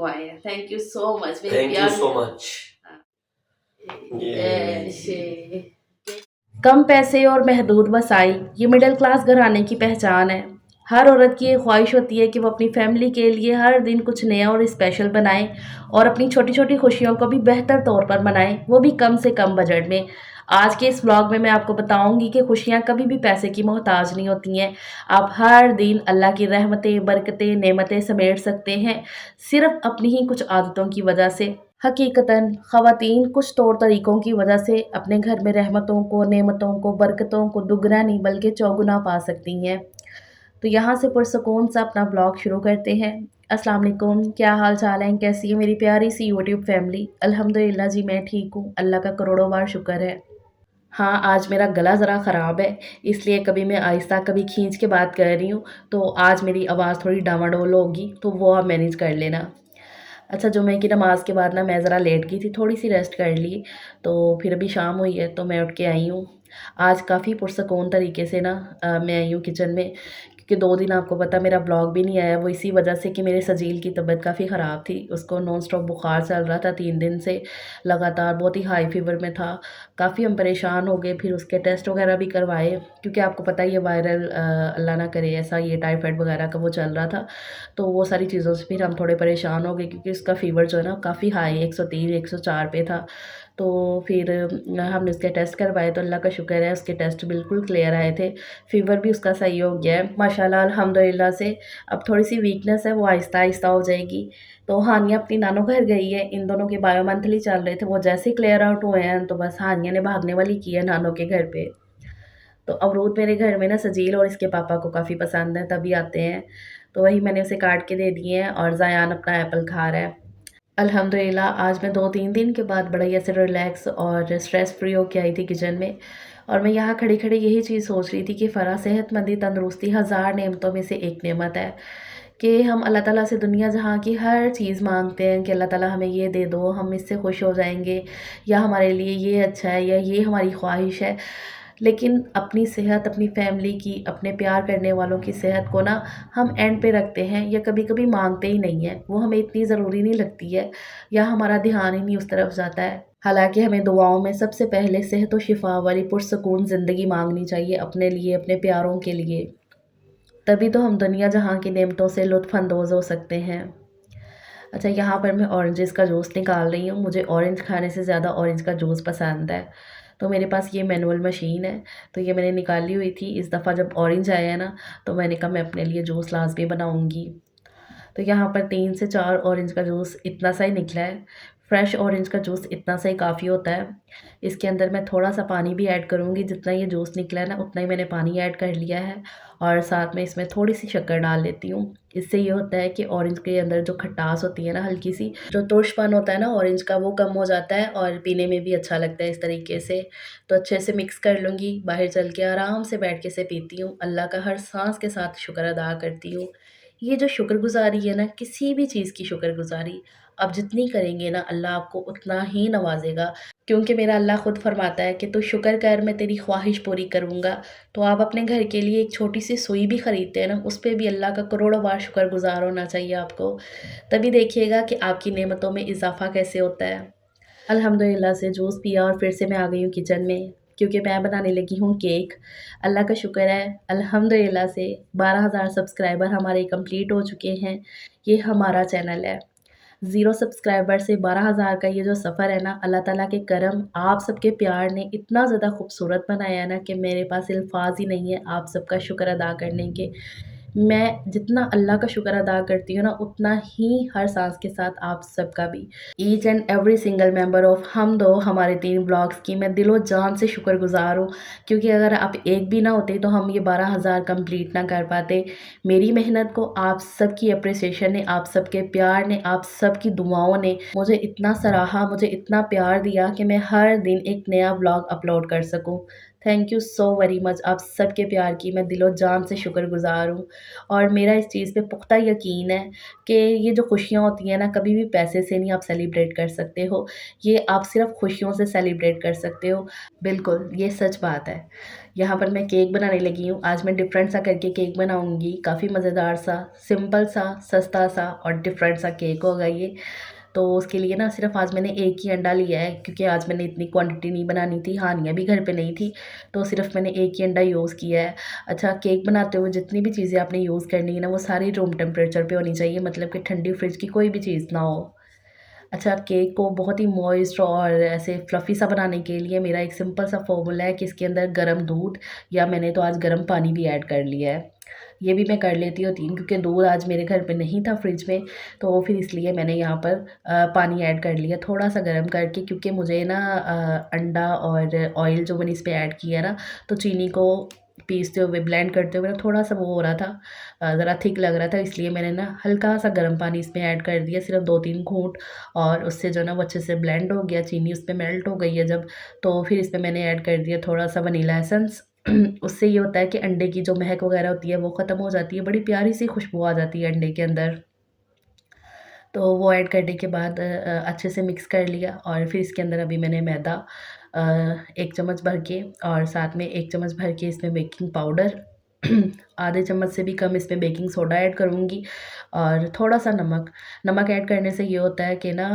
आए हैं। Thank you so much, मेरे थैंक यू प्यार सो में। मच। ऐसे कम पैसे और महदूद वसाइल, ये मिडिल क्लास घराने की पहचान है। हर औरत की ये ख्वाहिश होती है कि वो अपनी फैमिली के लिए हर दिन कुछ नया और स्पेशल बनाए और अपनी छोटी छोटी खुशियों को भी बेहतर तौर पर मनाए, वो भी कम से कम बजट में। आज के इस व्लॉग में मैं आपको बताऊंगी कि खुशियाँ कभी भी पैसे की मोहताज नहीं होती हैं। आप हर दिन अल्लाह की रहमतें, बरकतें, नेमतें समेट सकते हैं, सिर्फ अपनी ही कुछ आदतों की वजह से। हकीकतन ख़वातीन कुछ तौर तरीक़ों की वजह से अपने घर में रहमतों को, नेमतों को, बरकतों को दुगना नहीं बल्कि चौगुना पा सकती हैं। तो यहाँ से पुरसकून सा अपना ब्लॉग शुरू करते हैं। अस्सलाम वालेकुम, क्या हाल चाल है, कैसी है मेरी प्यारी सी यूट्यूब फैमिली। अल्हम्दुलिल्लाह जी मैं ठीक हूँ, अल्लाह का करोड़ों बार शुक्र है। हाँ, आज मेरा गला ज़रा ख़राब है, इसलिए कभी मैं आहिस्ता कभी खींच के बात कर रही हूँ, तो आज मेरी आवाज़ थोड़ी डामाडोल होगी, तो वो आप मैनेज कर लेना। अच्छा, जुम्मे की नमाज़ के बाद ना मैं ज़रा लेट गई थी, थोड़ी-सी रेस्ट कर ली, तो फिर अभी शाम हुई है तो मैं उठ के आई हूँ। आज काफ़ी पुरसकून तरीके से ना मैं आई हूँ किचन में, क्योंकि 2 दिन आपको पता मेरा ब्लॉग भी नहीं आया, वो इसी वजह से कि मेरे सजील की तबीयत काफ़ी ख़राब थी। उसको नॉन स्टॉप बुखार चल रहा था 3 दिन से लगातार, बहुत ही हाई फ़ीवर में था। काफ़ी हम परेशान हो गए, फिर उसके टेस्ट वग़ैरह भी करवाए, क्योंकि आपको पता ही है वायरल अल्लाह ना करे ऐसा, ये टाइफाइड वग़ैरह का वो चल रहा था। तो वो सारी चीज़ों से फिर हम थोड़े परेशान हो गए, क्योंकि उसका फ़ीवर जो है ना काफ़ी हाई 103 104 पे था। तो फिर हमने उसके टेस्ट करवाए, तो अल्लाह का शुक्र है उसके टेस्ट बिल्कुल क्लियर आए थे। फ़ीवर भी उसका सही हो गया है माशाल्लाह अल्हम्दुलिल्लाह से। अब थोड़ी-सी वीकनेस है, वो आहिस्ता-आहिस्ता हो जाएगी। तो हानिया अपनी नानो घर गई है, इन दोनों के बायो मंथली चल रहे थे, वो जैसे ही क्लियर आउट हुए हैं तो बस हानिया ने भागने वाली की है नानो के घर पे। तो अमरूद मेरे घर में ना सजील और इसके पापा को काफ़ी पसंद है, तभी आते हैं। तो वही मैंने उसे काट के दे दिए हैं और ज़यान अपना एप्पल खा रहा है। अल्हम्दुलिल्लाह आज मैं 2-3 दिन के बाद बड़ा ही ऐसे रिलैक्स और स्ट्रेस फ्री होके आई थी किचन में, और मैं यहाँ खड़ी-खड़ी यही चीज़ सोच रही थी कि फ़रा सेहतमंदी, तंदुरुस्ती हज़ार नेमतों में से एक नेमत है, कि हम अल्लाह ताला से दुनिया जहाँ की हर चीज़ माँगते हैं कि अल्लाह ताला हमें ये दे दो, हम इससे खुश हो जाएँगे, या हमारे लिए ये अच्छा है, या ये हमारी ख्वाहिश है। लेकिन अपनी सेहत, अपनी फैमिली की, अपने प्यार करने वालों की सेहत को ना हम एंड पे रखते हैं, या कभी-कभी माँगते ही नहीं हैं। वो हमें इतनी ज़रूरी नहीं लगती है, या हमारा ध्यान ही नहीं उस तरफ जाता है। हालाँकि हमें दुआओं में सबसे पहले सेहत और शिफ़ा वाली पुरसकून ज़िंदगी माँगनी चाहिए अपने लिए, अपने प्यारों के लिए। तभी तो हम दुनिया जहाँ की नेमतों से लुत्फ़ अंदोज़ हो सकते हैं। अच्छा, यहाँ पर मैं ऑरेंजेस का जूस निकाल रही हूँ। मुझे ऑरेंज खाने से ज़्यादा ऑरेंज का जूस पसंद है। तो मेरे पास ये मैनुअल मशीन है, तो ये मैंने निकाली हुई थी। इस दफ़ा जब ऑरेंज आया है ना, तो मैंने कहा मैं अपने लिए जूस लाज़मी बनाऊँगी। तो यहाँ पर 3 से 4 ऑरेंज का जूस इतना सा ही निकला है। फ्रेश ऑरेंज का जूस इतना सा ही काफ़ी होता है। इसके अंदर मैं थोड़ा-सा पानी भी ऐड करूँगी, जितना ये जूस निकला है ना उतना ही मैंने पानी ऐड कर लिया है, और साथ में इसमें थोड़ी-सी शक्कर डाल लेती हूँ। इससे ये होता है कि ऑरेंज के अंदर जो खटास होती है ना हल्की-सी, जो तुर्शपन होता है ना ऑरेंज का, वो कम हो जाता है और पीने में भी अच्छा लगता है इस तरीके से। तो अच्छे से मिक्स कर लूँगी, बाहर चल के आराम से बैठ के इसे पीती हूँ। अल्लाह का हर साँस के साथ शुक्र अदा करती हूँ। ये जो शुक्रगुज़ारी है ना, किसी भी चीज़ की शुक्रगुज़ारी आप जितनी करेंगे ना, अल्लाह आपको उतना ही नवाज़ेगा। क्योंकि मेरा अल्लाह खुद फरमाता है कि तू शुक्र कर, मैं तेरी ख्वाहिश पूरी करूँगा। तो आप अपने घर के लिए एक छोटी-सी सुई भी खरीदते हैं ना, उस पे भी अल्लाह का करोड़ों बार शुक्रगुज़ार होना चाहिए आपको। तभी देखिएगा कि आपकी नेमतों में इज़ाफ़ा कैसे होता है। अल्हम्दुलिल्लाह से जूस पिया और फिर से मैं आ गई हूँ किचन में, क्योंकि मैं बनाने लगी हूँ केक। अल्लाह का शुक्र है, अल्हम्दुलिल्लाह से 12,000 सब्सक्राइबर हमारे कंप्लीट हो चुके हैं। ये हमारा चैनल है। 0 सब्सक्राइबर से 12,000 का ये जो सफ़र है ना, अल्लाह ताला के करम, आप सबके प्यार ने इतना ज़्यादा खूबसूरत बनाया है ना कि मेरे पास अल्फ़ाज़ ही नहीं है आप सबका शुक्र अदा करने के। मैं जितना अल्लाह का शुक्र अदा करती हूँ ना, उतना ही हर साँस के साथ आप सबका भी, each and every single member of हम दो हमारे 3 ब्लॉग्स की मैं दिलो जान से शुक्रगुज़ार हूँ, क्योंकि अगर आप एक भी ना होते तो हम ये 12,000 कंप्लीट ना कर पाते। मेरी मेहनत को आप सबकी एप्रिसिएशन ने, आप सबके प्यार ने, आप सबकी दुआओं ने मुझे इतना सराहा, मुझे इतना प्यार दिया कि मैं हर दिन एक नया ब्लॉग अपलोड कर सकूँ। Thank you so very much आप सबके प्यार की मैं दिलो जान से शुक्रगुज़ार हूँ और मेरा इस चीज़ पे पुख्ता यकीन है कि ये जो खुशियाँ होती हैं ना, कभी भी पैसे से नहीं आप सेलिब्रेट कर सकते हो। ये आप सिर्फ़ खुशियों से सेलिब्रेट कर सकते हो। बिल्कुल, ये सच बात है। यहाँ पर मैं केक बनाने लगी हूँ। आज मैं डिफ़रेंट सा करके केक बनाऊँगी। काफ़ी मज़ेदार सा, सिंपल सा, सस्ता सा और डिफ़रेंट सा केक होगा ये। तो उसके लिए ना सिर्फ़ आज मैंने एक ही अंडा लिया है क्योंकि आज मैंने इतनी क्वांटिटी नहीं बनानी थी, हानिया भी घर पे नहीं थी, तो सिर्फ़ मैंने एक ही अंडा यूज़ किया है। अच्छा, केक बनाते हुए जितनी भी चीज़ें आपने यूज़ करनी है ना, वो सारी रूम टेम्परेचर पे होनी चाहिए, मतलब कि ठंडी फ्रिज की कोई भी चीज़ ना हो। अच्छा, केक को बहुत ही मॉइस्ट और ऐसे फ्लफ़ी सा बनाने के लिए मेरा एक सिंपल सा फ़ॉर्मूला है कि इसके अंदर गरम दूध या मैंने तो आज गरम पानी भी ऐड कर लिया है। ये भी मैं कर लेती होती हूँ क्योंकि दूध आज मेरे घर पे नहीं था फ्रिज में, तो फिर इसलिए मैंने यहाँ पर पानी ऐड कर लिया थोड़ा-सा गरम करके क्योंकि मुझे ना अंडा और ऑयल जो मैंने इस पे ऐड किया ना, तो चीनी को पीसते हुए, ब्लेंड करते हुए ना थोड़ा-सा वो हो रहा था, ज़रा थिक लग रहा था, इसलिए मैंने ना हल्का-सा गर्म पानी इसमें ऐड कर दिया, सिर्फ़ 2-3 घूँट और उससे जो है ना वो अच्छे से ब्लेंड हो गया, चीनी उसमें मेल्ट हो गई है जब, तो फिर इसमें मैंने ऐड कर दिया थोड़ा-सा वनीला एसेंस। उससे ये होता है कि अंडे की जो महक वगैरह होती है वो ख़त्म हो जाती है, बड़ी प्यारी-सी खुशबू आ जाती है अंडे के अंदर। तो वो ऐड करने के बाद अच्छे से मिक्स कर लिया और फिर इसके अंदर अभी मैंने मैदा 1 चम्मच भर के और साथ में 1 चम्मच भर के इसमें बेकिंग पाउडर, आधे चम्मच से भी कम इसमें बेकिंग सोडा ऐड करूँगी और थोड़ा-सा नमक। नमक ऐड करने से ये होता है कि ना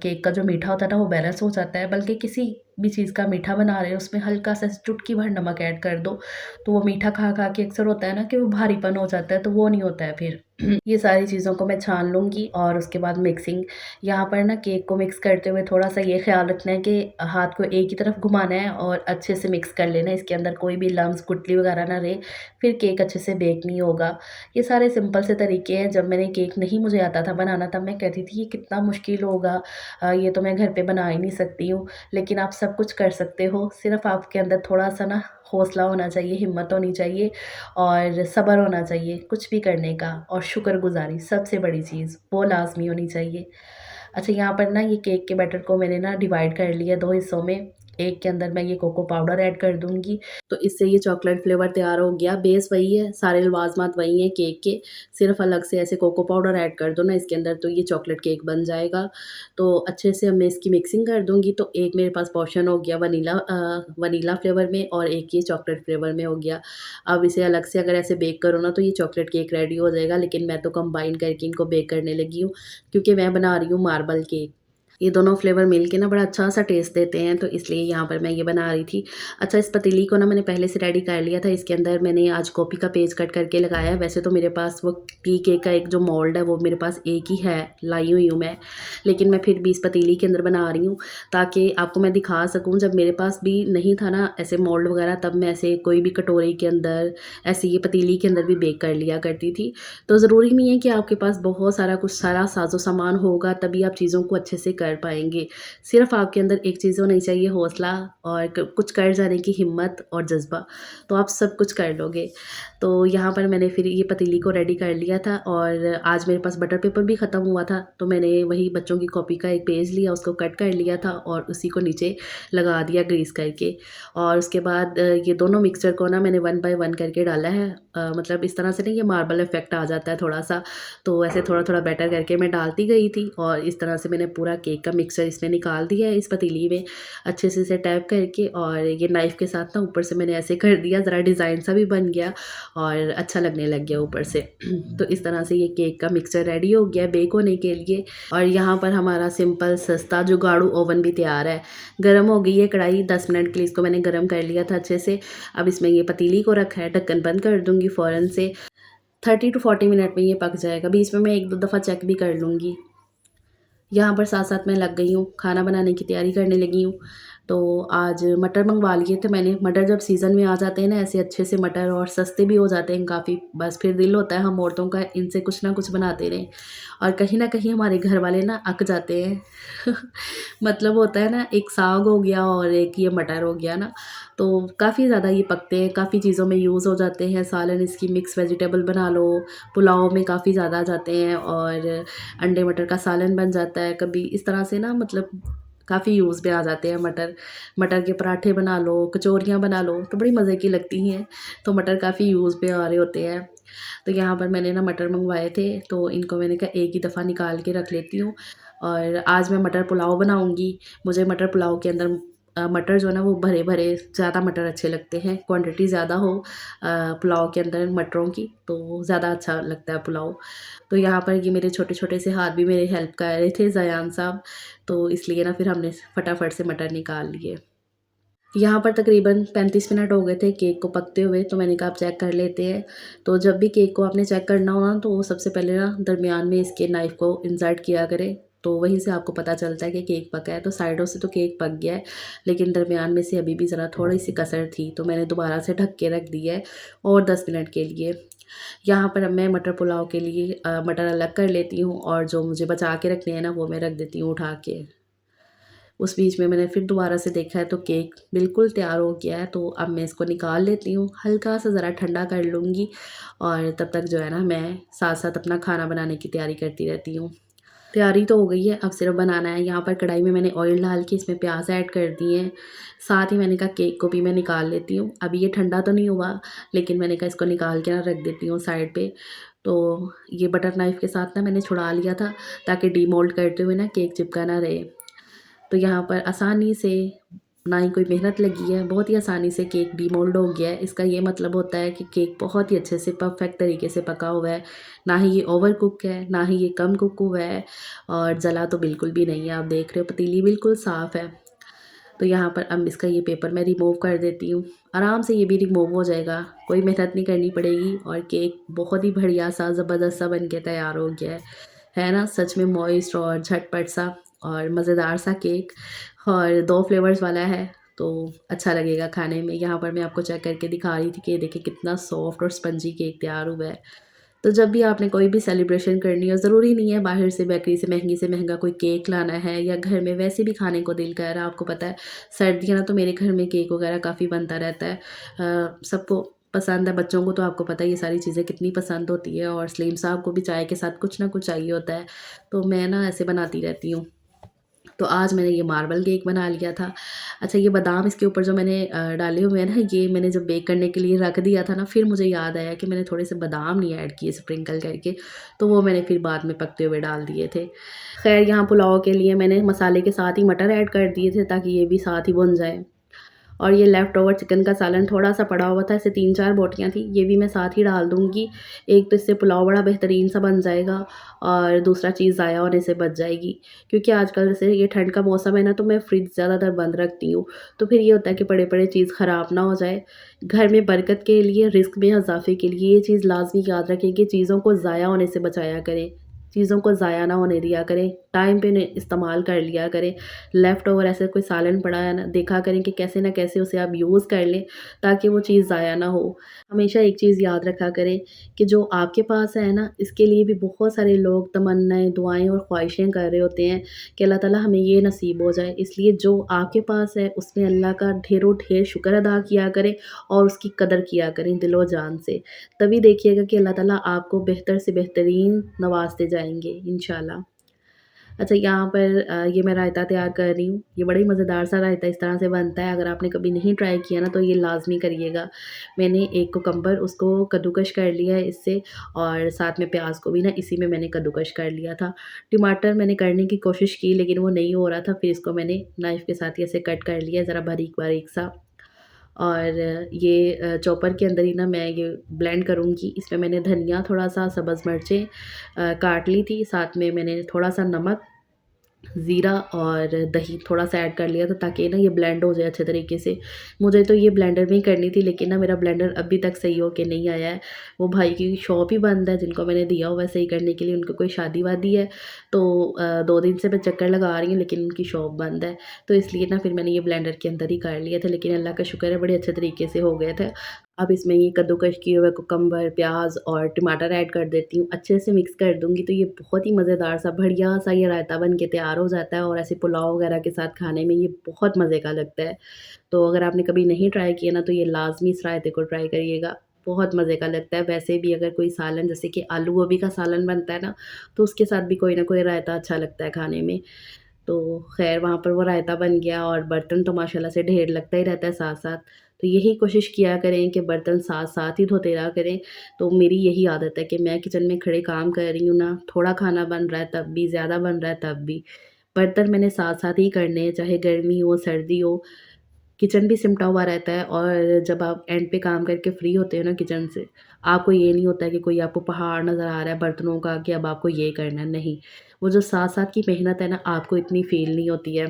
केक का जो मीठा होता है ना वो बैलेंस हो जाता है, बल्कि किसी भी चीज़ का मीठा बना रहे हो उसमें हल्का-सा चुटकी भर नमक ऐड कर दो, तो वो मीठा खा-खा के अक्सर होता है ना कि वो भारीपन हो जाता है, तो वो नहीं होता है फिर। ये सारी चीज़ों को मैं छान लूँगी और उसके बाद मिक्सिंग, यहाँ पर ना केक को मिक्स करते हुए थोड़ा-सा ये ख़्याल रखना है कि हाथ को एक ही तरफ घुमाना है और अच्छे से मिक्स कर लेना है, इसके अंदर कोई भी लम्स, गुठली वगैरह ना रहे, फिर केक अच्छे से बेक नहीं होगा। ये सारे सिंपल से तरीके हैं, जब मैंने केक नहीं मुझे आता था बनाना तब मैं कहती थी ये कितना मुश्किल होगा, ये तो मैं घर पे बना ही नहीं सकती हूँ, लेकिन आप सब कुछ कर सकते हो, सिर्फ़ आपके अंदर थोड़ा-सा ना हौसला होना चाहिए, हिम्मत होनी चाहिए और सब्र होना चाहिए कुछ भी करने का और शुक्रगुज़ारी सबसे बड़ी चीज़, वो लाज़मी होनी चाहिए। अच्छा, यहाँ पर ना ये केक के बैटर को मैंने ना डिवाइड कर लिया 2 हिस्सों में। एक के अंदर मैं ये कोको पाउडर ऐड कर दूँगी, तो इससे ये चॉकलेट फ्लेवर तैयार हो गया। बेस वही है, सारे लवाज़मात वही हैं केक के, सिर्फ़ अलग से ऐसे कोको पाउडर ऐड कर दो ना इसके अंदर तो ये चॉकलेट केक बन जाएगा। तो अच्छे से अब मैं इसकी मिक्सिंग कर दूँगी, तो एक मेरे पास पोर्शन हो गया वनीला फ्लेवर में और एक ये चॉकलेट फ्लेवर में हो गया। अब इसे अलग से अगर ऐसे बेक करो ना तो ये चॉकलेट केक रेडी हो जाएगा, लेकिन मैं तो कंबाइन करके इनको बेक करने लगी हूँ, क्योंकि मैं बना रही हूँ मार्बल केक। ये दोनों फ्लेवर मिल के ना बड़ा अच्छा-सा टेस्ट देते हैं, तो इसलिए यहाँ पर मैं ये बना रही थी। अच्छा, इस पतीली को ना मैंने पहले से रेडी कर लिया था, इसके अंदर मैंने आज कॉफ़ी का पेज कट करके लगाया है। वैसे तो मेरे पास वो टी केक का एक जो मोल्ड है वो मेरे पास एक ही है, लाई हुई हूँ मैं, लेकिन मैं फिर भी इस पतीली के अंदर बना रही हूँ, ताकि आपको मैं दिखा सकूँ। जब मेरे पास भी नहीं था ना ऐसे मोल्ड वगैरह, तब मैं ऐसे कोई भी कटोरी के अंदर, ऐसे ये पतीली के अंदर भी बेक कर लिया करती थी। तो ज़रूरी नहीं है कि आपके पास बहुत सारा कुछ सारा साज़ो-सामान होगा तभी आप चीज़ों को अच्छे से कर पाएँगे। सिर्फ़ आपके अंदर एक चीज़ होनी चाहिए, हौसला और क कुछ कर जाने की हिम्मत और जज़्बा, तो आप सब कुछ कर लोगे। तो यहाँ पर मैंने फिर ये पतीली को रेडी कर लिया था और आज मेरे पास बटर पेपर भी ख़त्म हुआ था, तो मैंने वही बच्चों की कॉपी का एक पेज लिया, उसको कट कर लिया था और उसी को नीचे लगा दिया ग्रीस करके। और उसके बाद ये दोनों मिक्सचर को ना मैंने 1 बाय 1 करके डाला है। मतलब इस तरह से नहीं, ये मार्बल इफ़ेक्ट आ जाता है थोड़ा-सा, तो ऐसे थोड़ा-थोड़ा बैटर करके मैं डालती गई थी और इस तरह से मैंने पूरा केक का मिक्सचर इसमें निकाल दिया है इस पतीली में, अच्छे से इसे टैप करके, और ये नाइफ़ के साथ ना ऊपर से मैंने ऐसे कर दिया, ज़रा डिज़ाइन सा भी बन गया और अच्छा लगने लग गया ऊपर से। तो इस तरह से ये केक का मिक्सचर रेडी हो गया बेक होने के लिए और यहाँ पर हमारा सिंपल सस्ता जुगाड़ू ओवन भी तैयार है। गरम हो गई है कढ़ाई, 10 मिनट के लिए इसको मैंने गरम कर लिया था अच्छे से। अब इसमें ये पतीली को रखा है, ढक्कन बंद कर दूँगी फ़ौरन से। 30 टू 40 मिनट में ये पक जाएगा। बीच में मैं 1-2 दफ़ा चेक भी कर लूँगी। यहाँ पर साथ-साथ मैं लग गई हूँ, खाना बनाने की तैयारी करने लगी हूँ। तो आज मटर मँगवा लिए थे मैंने। मटर जब सीज़न में आ जाते हैं ना ऐसे अच्छे से मटर, और सस्ते भी हो जाते हैं काफ़ी, बस फिर दिल होता है हम औरतों का इनसे कुछ ना कुछ बनाते रहें। और कहीं न कहीं हमारे घर वाले ना अक जाते हैं। मतलब होता है ना, एक साग हो गया और एक ये मटर हो गया ना, तो काफ़ी ज़्यादा ये पकते हैं, काफ़ी चीज़ों में यूज़ हो जाते हैं। सालन इसकी मिक्स वेजिटेबल बना लो, पुलाव में काफ़ी ज़्यादा जाते हैं और अंडे मटर का सालन बन जाता है कभी, इस तरह से ना, मतलब काफ़ी यूज़ में आ जाते हैं मटर। मटर के पराठे बना लो, कचौरियाँ बना लो तो बड़ी मज़े की लगती हैं। तो मटर काफ़ी यूज़ में आ रहे होते हैं। तो यहाँ पर मैंने ना मटर मँगवाए थे, तो इनको मैंने कहा एक ही दफ़ा निकाल के रख लेती हूँ। और आज मैं मटर पुलाव बनाऊँगी। मुझे मटर पुलाव के अंदर मटर जो है ना वो भरे-भरे ज़्यादा मटर अच्छे लगते हैं। क्वांटिटी ज़्यादा हो पुलाव के अंदर मटरों की तो ज़्यादा अच्छा लगता है पुलाव। तो यहाँ पर ये मेरे छोटे-छोटे से हाथ भी मेरी हेल्प कर रहे थे ज़यान साहब, तो इसलिए ना फिर हमने फटाफट से मटर निकाल लिए। यहाँ पर तकरीबन 35 मिनट हो गए थे केक को पकते हुए, तो मैंने कहा अब चेक कर लेते हैं। तो जब भी केक को आपने चेक करना हो ना, तो सबसे पहले ना दरमियान में इसके नाइफ़ को इंसर्ट किया करें, तो वहीं से आपको पता चलता है कि केक पका है। तो साइडों से तो केक पक गया है, लेकिन दरमियान में से अभी भी ज़रा थोड़ी-सी कसर थी, तो मैंने दोबारा से ढक के रख दिया है और 10 मिनट के लिए। यहाँ पर अब मैं मटर पुलाव के लिए मटर अलग कर लेती हूँ और जो मुझे बचा के रखने हैं ना, वो मैं रख देती हूँ उठा के। उस बीच में मैंने फिर दोबारा से देखा है तो केक बिल्कुल तैयार हो गया है, तो अब मैं इसको निकाल लेती हूँ। हल्का-सा ज़रा ठंडा कर लूँगी और तब तक जो है ना मैं साथ-साथ अपना खाना बनाने की तैयारी करती रहती हूँ। तैयारी तो हो गई है, अब सिर्फ़ बनाना है। यहाँ पर कढ़ाई में मैंने ऑयल डाल के इसमें प्याज़ ऐड कर दिए हैं। साथ ही मैंने कहा केक को भी मैं निकाल लेती हूँ। अभी ये ठंडा तो नहीं हुआ, लेकिन मैंने कहा इसको निकाल के ना रख देती हूँ साइड पे। तो ये बटर नाइफ़ के साथ ना मैंने छुड़ा लिया था, ताकि डीमोल्ड करते हुए ना केक चिपका ना रहे। तो यहाँ पर आसानी से, ना ही कोई मेहनत लगी है, बहुत ही आसानी से केक डीमोल्ड हो गया है। इसका ये मतलब होता है कि केक बहुत ही अच्छे से परफ़ेक्ट तरीके से पका हुआ है। ना ही ये ओवर कुक है, ना ही ये कम कुक हुआ है और जला तो बिल्कुल भी नहीं है। आप देख रहे हो पतीली बिल्कुल साफ़ है। तो यहाँ पर अब इसका ये पेपर मैं रिमूव कर देती हूँ। आराम से ये भी रिमूव हो जाएगा, कोई मेहनत नहीं करनी पड़ेगी और केक बहुत ही बढ़िया-सा, ज़बरदस्त-सा बन के तैयार हो गया है। है ना? सच में मॉइस्ट और झटपट-सा और मज़ेदार-सा केक और 2 फ्लेवर्स वाला है, तो अच्छा लगेगा खाने में। यहाँ पर मैं आपको चेक करके दिखा रही थी कि ये देखिए कितना सॉफ्ट और स्पंजी केक तैयार हुआ है। तो जब भी आपने कोई भी सेलिब्रेशन करनी हो, ज़रूरी नहीं है बाहर से महँगा कोई केक लाना है या घर में वैसे भी खाने को दिल कर रहा है। आपको पता है सर्दियाँ ना तो मेरे घर में केक वगैरह काफ़ी बनता रहता है। सबको पसंद है, बच्चों को तो आपको पता है ये सारी चीज़ें कितनी पसंद होती है और सलीम साहब को भी चाय के साथ कुछ ना कुछ चाहिए होता है। तो मैं ना ऐसे बनाती रहती हूँ। तो आज मैंने ये मार्बल केक बना लिया था। अच्छा ये बादाम इसके ऊपर जो मैंने डाले हुए हैं ना, ये मैंने जब बेक करने के लिए रख दिया था ना, फिर मुझे याद आया कि मैंने थोड़े से बादाम नहीं ऐड किए स्प्रिंकल करके, तो वो मैंने फिर बाद में पकते हुए डाल दिए थे। ख़ैर यहाँ पुलाव के लिए मैंने मसाले के साथ ही मटर ऐड कर दिए थे ताकि ये भी साथ ही भुन जाए। और ये लेफ़्ट ओवर चिकन का सालन थोड़ा-सा पड़ा हुआ था, इससे 3-4 बोटियाँ थी, ये भी मैं साथ ही डाल दूँगी। एक तो इससे पुलाव बड़ा बेहतरीन-सा बन जाएगा और दूसरा चीज़ ज़ाया होने से बच जाएगी। क्योंकि आजकल जैसे ये ठंड का मौसम है ना, तो मैं फ्रिज ज़्यादातर बंद रखती हूँ, तो फिर ये होता है कि पड़े-पड़े चीज़ ख़राब ना हो जाए। घर में बरकत के लिए, रिज़्क में इज़ाफ़े के लिए ये चीज़ लाज़मी याद रखें कि चीज़ों को ज़ाया होने से बचाया करें। चीज़ों को ज़ाया ना होने दिया करें, टाइम पे इन्हें इस्तेमाल कर लिया करें। लेफ़्ट ओवर ऐसा कोई सालन पड़ा है ना, देखा करें कि कैसे न कैसे उसे आप यूज़ कर लें ताकि वो चीज़ ज़ाया ना हो। हमेशा एक चीज़ याद रखा करें कि जो आपके पास है ना, इसके लिए भी बहुत सारे लोग तमन्नाएँ, दुआएँ और ख़्वाहिशें कर रहे होते हैं कि अल्लाह ताला हमें ये नसीब हो जाए। इसलिए जो आपके पास है उसमें अल्लाह का ढेरों ढेर शुक्र अदा किया करें और उसकी कदर किया करें दिलो-जान से। तभी देखिएगा कि अल्लाह ताला आपको बेहतर से बेहतरीन नवाज़ते जाएँगे इंशाल्लाह। अच्छा यहाँ पर ये मैं रायता तैयार कर रही हूँ। ये बड़ा ही मज़ेदार सा रायता इस तरह से बनता है, अगर आपने कभी नहीं ट्राई किया ना तो ये लाज़मी करिएगा। मैंने एक कुकम्बर उसको कद्दूकश कर लिया है इससे और साथ में प्याज़ को भी ना इसी में मैंने कद्दूकश कर लिया था। टमाटर मैंने करने की कोशिश की लेकिन वो नहीं हो रहा था, फिर इसको मैंने नाइफ़ के साथ ही ऐसे कट कर लिया ज़रा बारीक-बारीक सा। और ये चॉपर के अंदर ही ना मैं ये ब्लेंड करूँगी। इसमें मैंने धनिया, थोड़ा-सा सब्ज़ मिर्चें काट ली थी, साथ में मैंने थोड़ा-सा नमक, ज़ीरा और दही थोड़ा-सा ऐड कर लिया था ताकि ना ये ब्लेंड हो जाए अच्छे तरीके से। मुझे तो ये ब्लेंडर में ही करनी थी लेकिन ना मेरा ब्लेंडर अभी तक सही होके नहीं आया है। वो भाई की शॉप ही बंद है जिनको मैंने दिया हुआ है सही करने के लिए, उनको कोई शादी-वादी है, तो 2 दिन से मैं चक्कर लगा रही हूँ लेकिन उनकी शॉप बंद है। तो इसलिए ना फिर मैंने ये ब्लेंडर के अंदर ही कर लिए थे, लेकिन अल्लाह का शुक्र है बड़े अच्छे तरीके से हो गए थे। अब इसमें ये कद्दूकश किए हुए कुकम्बर, प्याज़ और टमाटर ऐड कर देती हूँ। अच्छे से मिक्स कर दूँगी तो ये बहुत ही मज़ेदार सा बढ़िया-सा ये रायता बन के तैयार हो जाता है और ऐसे पुलाव वगैरह के साथ खाने में ये बहुत मज़े का लगता है। तो अगर आपने कभी नहीं ट्राई किया ना तो ये लाज़मी इस रायते को ट्राई करिएगा, बहुत मज़े का लगता है। वैसे भी अगर कोई सालन जैसे कि आलू गोभी का सालन बनता है ना, तो उसके साथ भी कोई ना कोई रायता अच्छा लगता है खाने में। तो ख़ैर वहाँ पर वो रायता बन गया और बर्तन तो माशाल्लाह से ढेर लगता ही रहता है साथ-साथ। तो यही कोशिश किया करें कि बर्तन साथ-साथ ही धोते रहा करें। तो मेरी यही आदत है कि मैं किचन में खड़े काम कर रही हूँ ना, थोड़ा खाना बन रहा है तब भी, ज़्यादा बन रहा है तब भी, बर्तन मैंने साथ-साथ ही करने हैं, चाहे गर्मी हो, सर्दी हो। किचन भी सिमटा हुआ रहता है और जब आप एंड पे काम करके फ्री होते हो ना किचन से, आपको ये नहीं होता है कि कोई आपको पहाड़ नज़र आ रहा है बर्तनों का कि अब आपको ये करना है, नहीं। वो जो साथ-साथ की मेहनत है ना, आपको इतनी फ़ील नहीं होती है।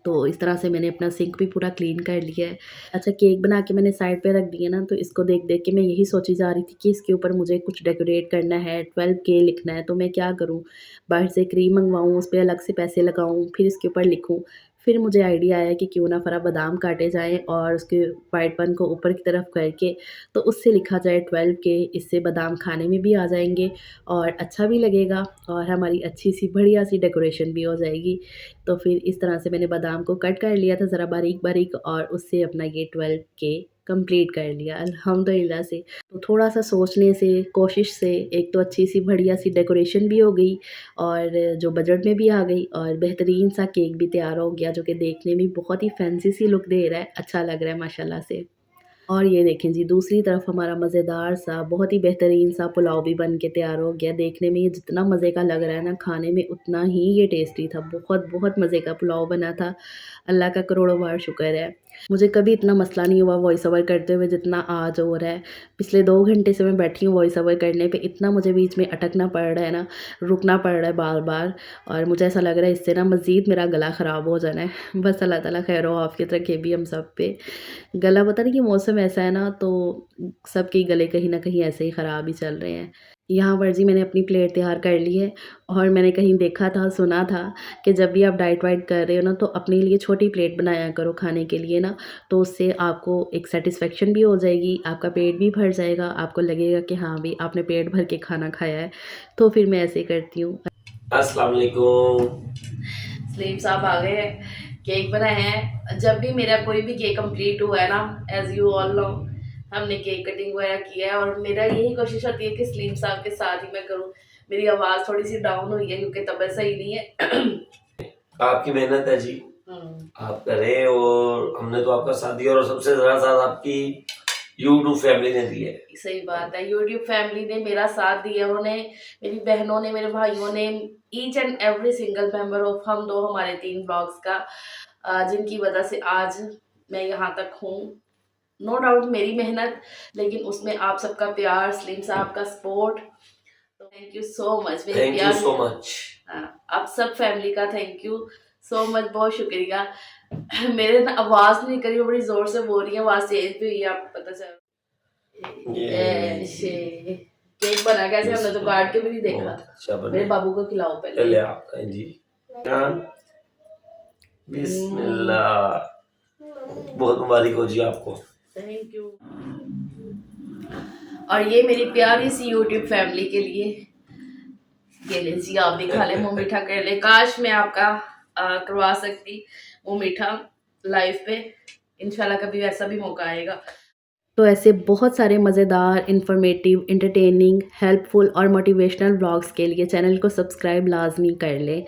तो इस तरह से मैंने अपना सिंक भी पूरा क्लीन कर लिया है। अच्छा केक बना के मैंने साइड पे रख दिया ना, तो इसको देख-देख के मैं यही सोची जा रही थी कि इसके ऊपर मुझे कुछ डेकोरेट करना है, 12K लिखना है, तो मैं क्या करूँ? बाहर से क्रीम मँगवाऊँ, उस पे अलग से पैसे लगाऊँ, फिर इसके ऊपर लिखूँ। फिर मुझे आइडिया आया कि क्यों ना फ़रा बादाम काटे जाएँ और उसके व्हाइटपन को ऊपर की तरफ करके तो उससे लिखा जाए 12K, इससे बादाम खाने में भी आ जाएँगे और अच्छा भी लगेगा और हमारी अच्छी-सी बढ़िया-सी डेकोरेशन भी हो जाएगी। तो फिर इस तरह से मैंने बादाम को कट कर लिया था ज़रा बारीक-बारीक और उससे अपना ये 12 के कंप्लीट कर लिया अल्हम्दुलिल्लाह से। तो थोड़ा-सा सोचने से, कोशिश से एक तो अच्छी-सी बढ़िया-सी डेकोरेशन भी हो गई और जो बजट में भी आ गई और बेहतरीन-सा केक भी तैयार हो गया जो कि देखने में बहुत ही फैंसी-सी लुक दे रहा है, अच्छा लग रहा है माशाल्लाह से। और ये देखें जी दूसरी तरफ हमारा मज़ेदार सा बहुत ही बेहतरीन सा पुलाव भी बन के तैयार हो गया। देखने में ये जितना मज़े का लग रहा है ना, खाने में उतना ही ये टेस्टी था। बहुत मज़े का पुलाव बना था। अल्लाह का करोड़ों बार शुक्र है। मुझे कभी इतना मसला नहीं हुआ वॉइस ओवर करते हुए जितना आज हो रहा है। पिछले 2 घंटे से मैं बैठी हूँ वॉइस ओवर करने पे, इतना मुझे बीच में अटकना पड़ रहा है ना, रुकना पड़ रहा है बार-बार और मुझे ऐसा लग रहा है इससे ना मज़ीद मेरा गला ख़राब हो जाना है। बस अल्लाह ताला खैर और आफ़ियत रखे भी हम सब पे। गला पता नहीं कि मौसम ऐसा है ना तो सबके गले कहीं न कहीं ऐसे ही ख़राब ही चल रहे हैं। यहाँ पर जी मैंने अपनी प्लेट तैयार कर ली है और मैंने कहीं देखा था, सुना था कि जब भी आप डाइट वाइट कर रहे हो ना तो अपने लिए छोटी प्लेट बनाया करो खाने के लिए ना, तो उससे आपको एक सैटिस्फैक्शन भी हो जाएगी, आपका पेट भी भर जाएगा, आपको लगेगा कि हाँ भी आपने पेट भर के खाना खाया है। तो फिर मैं ऐसे ही करती हूँ। अस्सलाम वालेकुम। सलीम साहब आ गए हैं, केक बनाए हैं। जब भी मेरा कोई भी केक कंप्लीट हुआ है ना, एज़ यू ऑल नो, हमने केक कटिंग वगैरह किया है और मेरा यही कोशिश होती है कि सलीम साहब के साथ ही मैं करूँ। मेरी आवाज़ थोड़ी-सी डाउन हुई है क्योंकि तबीयत सही नहीं है। आपकी मेहनत है जी, आप करें और हमने तो आपका साथ दिया और सबसे ज़्यादा साथ आपकी यूट्यूब फैमिली ने दिया है। सही बात है, यूट्यूब फैमिली ने मेरा साथ दिया, उन्होंने, मेरी बहनों ने, मेरे भाइयों ने, each and every single member of हम 2 हमारे 3 ब्लॉग्स का जिनकी वजह से आज मैं यहाँ तक हूँ। नो डाउट मेरी मेहनत, लेकिन उसमें आप सबका प्यार, सलीम साहब का सपोर्ट, तो थैंक यू सो मच मेरी थैंक यू प्यार सो मच। आप सब फैमिली का थैंक यू सो मच, बहुत शुक्रिया। मेरे ना आवाज़ नहीं निकल रही, वो बड़ी ज़ोर से बोल रही है, आवाज़ चेंज भी हुई है, आपको पता चल ऐसे केक बना कैसे, हमने तो काट के भी नहीं देखा। अच्छा मेरे बाबू को खिलाओ पहले। पहले आप खाएं जी। बिस्मिल्लाह। बहुत मुबारक हो जी आपको। Thank you. और ये मेरी प्यारी सी यूट्यूब फैमिली के लिए, ये ले जी आप भी खा ले, मुँह मीठा कर ले। काश मैं आपका करवा सकती मुँह मीठा लाइव पे, इंशाल्लाह कभी वैसा भी मौका आएगा। तो ऐसे बहुत सारे मज़ेदार, इन्फॉर्मेटिव, एंटरटेनिंग, हेल्पफुल और मोटिवेशनल व्लॉग्स के लिए चैनल को सब्सक्राइब लाज़मी कर लें।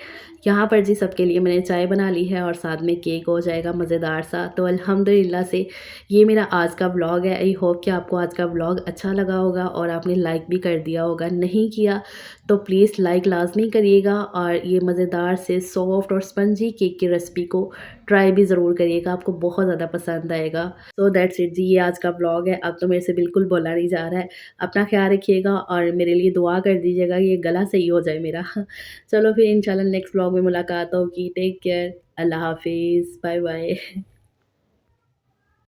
यहाँ पर जी सबके लिए मैंने चाय बना ली है और साथ में केक हो जाएगा मज़ेदार सा। तो अल्हम्दुलिल्लाह से ये मेरा आज का व्लॉग है। आई होप कि आपको आज का व्लॉग अच्छा लगा होगा और आपने लाइक भी कर दिया होगा। नहीं किया तो प्लीज़ लाइक लाज़मी करिएगा और ये मज़ेदार से सॉफ्ट और स्पंजी केक की रेसिपी को ट्राई भी ज़रूर करिएगा, आपको बहुत ज़्यादा पसंद आएगा। सो दैट्स इट जी, ये आज का व्लॉग है। अब तो मेरे से बिल्कुल बोला नहीं जा रहा है। अपना ख़्याल रखिएगा और मेरे लिए दुआ कर दीजिएगा, ये गला सही हो जाए मेरा। चलो फिर इंशाल्लाह नेक्स्ट व्लॉग में मुलाकात होगी। टेक केयर, अल्लाह हाफ़िज़, बाय बाय।